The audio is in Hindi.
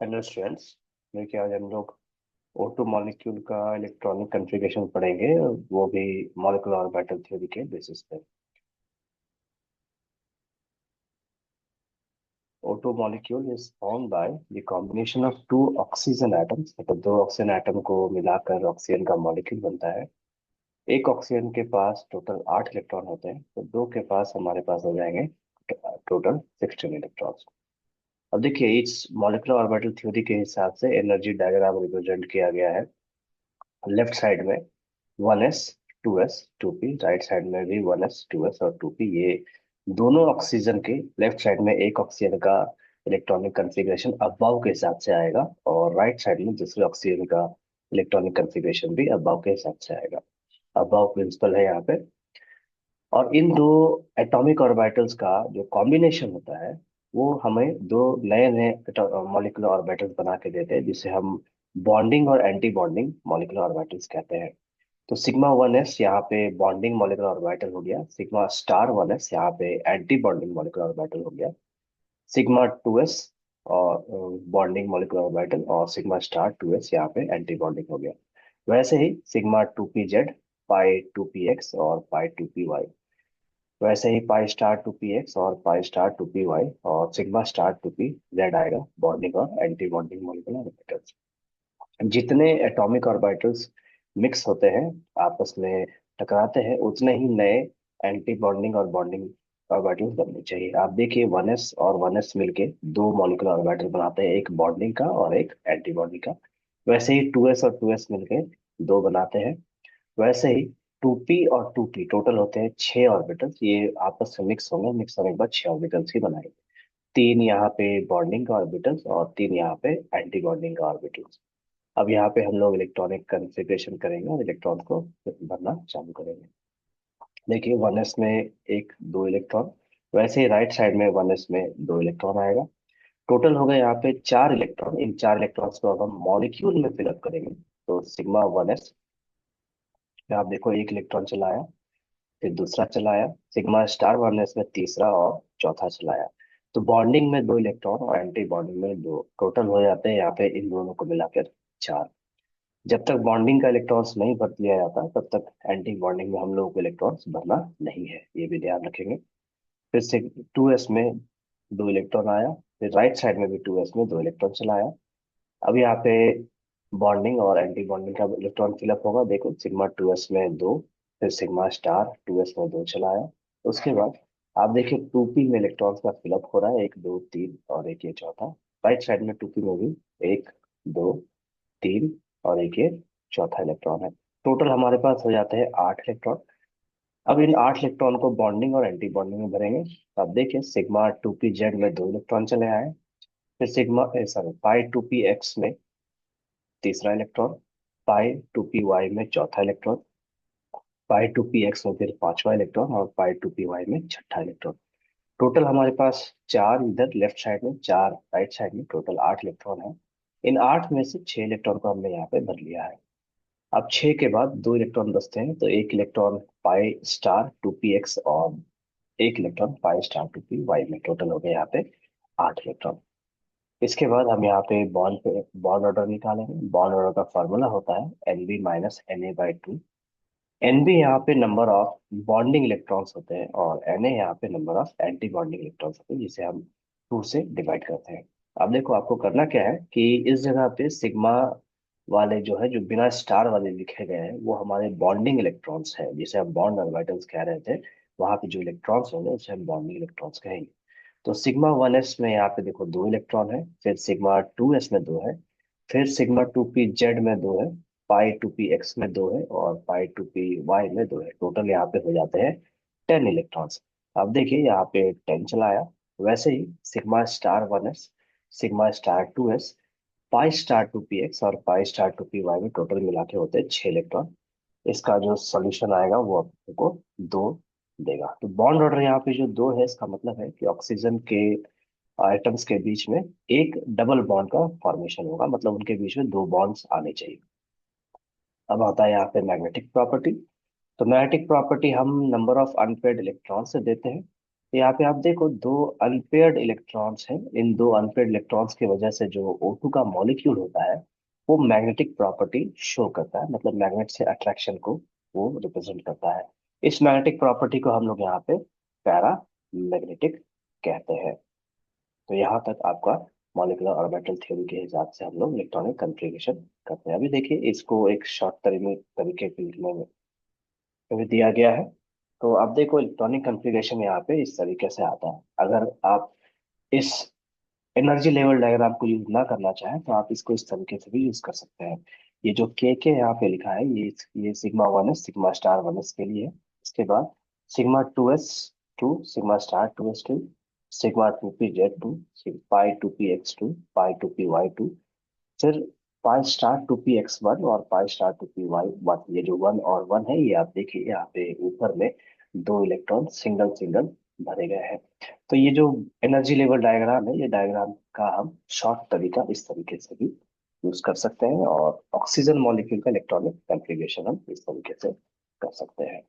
Hello students. देखिए आज हम लोग O2 मॉलिक्यूल का इलेक्ट्रॉनिक कॉन्फ़िगरेशन पढ़ेंगे, वो भी मॉलिक्यूलर ऑर्बिटल थ्योरी के बेसिस पे। O2 molecule is formed by the combination of two oxygen atoms, मतलब दो ऑक्सीजन एटम को मिलाकर ऑक्सीजन का मॉलिक्यूल बनता है। एक ऑक्सीजन के पास टोटल 8 इलेक्ट्रॉन होते हैं, तो दो के पास हमारे पास हो जाएंगे टोटल 16 इलेक्ट्रॉन्स। अब देखिए इस मॉलिक्यूलर ऑर्बिटल थ्योरी के हिसाब से एनर्जी डायग्राम रिप्रेजेंट किया गया है। लेफ्ट साइड में 1s 2s 2p, right side में भी 1s 2s और 2p। ये दोनों ऑक्सीजन के लेफ्ट साइड में एक ऑक्सीजन का इलेक्ट्रॉनिक कॉन्फ़िगरेशन अबाव के हिसाब से आएगा, और राइट साइड में दूसरे ऑक्सीजन का इलेक्ट्रॉनिक कॉन्फ़िगरेशन भी अबाव के हिसाब से आएगा। अबाव प्रिंसिपल है यहाँ पे। और इन दो एटॉमिक ऑर्बिटल्स का जो कॉम्बिनेशन होता है, वो हमें दो नए नए मॉलिक्यूलर ऑर्बिटल्स बना के देते हैं, जिसे हम बॉन्डिंग और एंटी बॉन्डिंग मॉलिक्यूलर ऑर्बिटल्स कहते हैं। तो सिग्मा 1s यहाँ पे बॉन्डिंग मॉलिक्यूलर ऑर्बिटल हो गया, सिग्मा स्टार 1s यहाँ पे एंटी बॉन्डिंग मॉलिक्यूलर ऑर्बिटल हो गया, सिग्मा 2s और बॉन्डिंग मॉलिक्यूलर ऑर्बिटल, और सिग्मा स्टार 2s यहाँ पे एंटी बॉन्डिंग हो गया। वैसे ही सिग्मा 2pz, पाई 2px और पाई 2py, वैसे ही पाई स्टार 2px और पाई स्टार 2py और सिग्मा स्टार 2pz आएगा बॉन्डिंग और एंटी बॉन्डिंग मॉलिक्यूलर ऑर्बिटल्स। जितने एटॉमिक ऑर्बिटल्स मिक्स होते हैं, आपस में टकराते हैं, उतने ही नए एंटी बॉन्डिंग और बॉन्डिंग ऑर्बिटल्स बनने चाहिए। आप देखिए 1s और 1s मिलके दो मॉलिक्यूलर ऑर्बिटल बनाते हैं, एक बॉन्डिंग का और एक एंटी बॉन्डिंग का। वैसे ही 2s और 2s मिलके दो बनाते हैं। वैसे ही 2p और 2p टोटल होते हैं 6 ऑर्बिटल्स। ये आपस में मिक्स होंगे, मिक्स होने के बाद 6 ऑर्बिटल्स ही बनाएंगे। तीन यहाँ पे बॉन्डिंग का ऑर्बिटल्स और तीन यहाँ पे एंटी बॉन्डिंग का ऑर्बिटल्स। अब यहाँ पे हम लोग इलेक्ट्रॉनिक कॉन्फ़िगरेशन करेंगे और इलेक्ट्रॉन को भरना चालू करेंगे। देखिए 1s में एक दो इलेक्ट्रॉन, वैसे ही राइट साइड में 1s में दो इलेक्ट्रॉन आएगा। टोटल हो गए यहाँ पे 4 इलेक्ट्रॉन। इन 4 इलेक्ट्रॉन्स को अब हम मॉलिक्यूल में फिलअप करेंगे। तो सिग्मा 1s में आप देखो एक इलेक्ट्रॉन चलाया, फिर दूसरा चलाया, सिग्मा स्टार 1s में तीसरा और चौथा चलाया। तो बॉन्डिंग में दो इलेक्ट्रॉन और एंटी बॉन्डिंग में दो, टोटल हो जाते हैं यहाँ पे इन दोनों को मिलाकर 4। जब तक बॉन्डिंग का इलेक्ट्रॉन्स नहीं भर लिया जाता, तब तक एंटी बॉन्डिंग में हम लोगों को इलेक्ट्रॉन्स भरना नहीं है, ये भी ध्यान रखेंगे। फिर से 2s में दो इलेक्ट्रॉन आया, फिर राइट साइड में भी 2s में दो इलेक्ट्रॉन चला आया। अब यहाँ पे बॉन्डिंग और एंटी बॉन्डिंग का इलेक्ट्रॉन फिलअप होगा। देखो सिग्मा 2s में दो, फिर सिग्मा स्टार 2s में दो चला आया। उसके बाद आप देखिए 2p में इलेक्ट्रॉन्स का फिलअप हो रहा है, एक दो तीन और एक ये चौथा। राइट साइड में 2p में भी एक दो तीन और एक ये चौथा इलेक्ट्रॉन है। टोटल हमारे पास हो जाते हैं 8 इलेक्ट्रॉन। अब इन 8 इलेक्ट्रॉन को बॉन्डिंग और एंटी बॉन्डिंग में भरेंगे। तो आप देखिए सिग्मा 2p z में दो इलेक्ट्रॉन चले आए, फिर सिग्मा सॉरी पाई 2px में तीसरा इलेक्ट्रॉन, पाई 2py में चौथा इलेक्ट्रॉन, पाई 2px में फिर पांचवा इलेक्ट्रॉन और पाई 2py में छठा इलेक्ट्रॉन। टोटल हमारे पास चार इधर लेफ्ट साइड में, चार राइट साइड में, टोटल 8 इलेक्ट्रॉन है। इन 8 में से 6 इलेक्ट्रॉन को हमने यहाँ पे भर लिया है। अब 6 के बाद दो इलेक्ट्रॉन बचते हैं, तो एक इलेक्ट्रॉन पाई स्टार 2px और एक इलेक्ट्रॉन पाई स्टार 2py में, टोटल हो गए यहाँ पे 8 इलेक्ट्रॉन। इसके बाद हम यहाँ पे बॉन्ड पे बॉन्ड ऑर्डर निकालेंगे। बॉन्ड ऑर्डर का फॉर्मूला होता है Nb - Na/2। Nb यहाँ पे नंबर ऑफ बॉन्डिंग इलेक्ट्रॉन्स होते हैं और Na यहाँ पे number of anti bonding electrons होते हैं, जिसे हम 2 से डिवाइड करते हैं। अब देखो आपको करना क्या है कि इस जगह पे सिग्मा वाले जो है, जो बिना स्टार वाले लिखे गए हैं, वो हमारे बॉन्डिंग इलेक्ट्रॉन्स है, जिसे हम बॉन्ड ऑर्बिटल्स कह रहे थे। वहां पे जो इलेक्ट्रॉन्स होंगे उसे हम बॉन्डिंग इलेक्ट्रॉन्स कहेंगे। तो सिग्मा 1s में यहाँ पे देखो दो इलेक्ट्रॉन है, फिर सिग्मा 2s में दो है, फिर सिग्मा 2pz में दो है, पाई 2px में दो है और पाई 2py में दो है। टोटल यहाँ पे हो जाते हैं 10 इलेक्ट्रॉन्स। अब देखिए यहाँ पे 10 चलाया। वैसे ही sigma star 1s, sigma star 2s, pi star 2px और पाई स्टार 2py में टोटल मिला के होते हैं 6 इलेक्ट्रॉन। इसका जो सॉल्यूशन आएगा वो आपको दो देगा। तो बॉन्ड ऑर्डर यहाँ पे जो दो है, इसका मतलब है कि ऑक्सीजन के आइटम्स के बीच में एक डबल बॉन्ड का फॉर्मेशन होगा, मतलब उनके बीच में दो बॉन्ड्स आने चाहिए। अब आता है यहाँ पे मैग्नेटिक प्रॉपर्टी। तो मैग्नेटिक प्रॉपर्टी हम नंबर ऑफ अनपेयर्ड इलेक्ट्रॉन से देते हैं। यहाँ पे आप देखो दो अनपेयर्ड इलेक्ट्रॉन्स हैं। इन दो अनपेयर्ड इलेक्ट्रॉन्स की वजह से जो O2 का मॉलिक्यूल होता है वो मैग्नेटिक प्रॉपर्टी शो करता है, मतलब मैग्नेट से अट्रैक्शन को वो रिप्रेजेंट करता है। इस मैग्नेटिक प्रॉपर्टी को हम लोग यहाँ पे पैरा मैग्नेटिक कहते हैं। तो यहाँ तक आपका मॉलिक्यूलर ऑर्बिटल थ्योरी के हिसाब से हम लोग इलेक्ट्रॉनिक कन्फिग्रेशन करते हैं। अभी देखिए इसको एक शॉर्ट तरीके के लिखने में भी दिया गया है। तो आप देखो इलेक्ट्रॉनिक कन्फिग्रेशन यहाँ पे इस तरीके से आता है। अगर आप इस एनर्जी लेवल डायग्राम को यूज ना करना चाहें तो आप इसको इस तरीके से भी यूज कर सकते हैं। ये जो के यहाँ पे लिखा है ये sigma one s sigma star one s के लिए। इसके बाद sigma two s two sigma star two s two, sigma two p z two, pi two p x two, pi two p y two, फिर pi star two p x one और pi star two p y one. ये जो वन और वन है ये आप देखिए यहाँ पे ऊपर में दो इलेक्ट्रॉन सिंगल सिंगल भरे गए हैं। तो ये जो एनर्जी लेवल डायग्राम है ये डायग्राम का हम शॉर्ट तरीका इस तरीके से भी यूज कर सकते हैं, और ऑक्सीजन मॉलिक्यूल का इलेक्ट्रॉनिक कॉन्फ़िगरेशन हम इस तरीके से कर सकते हैं।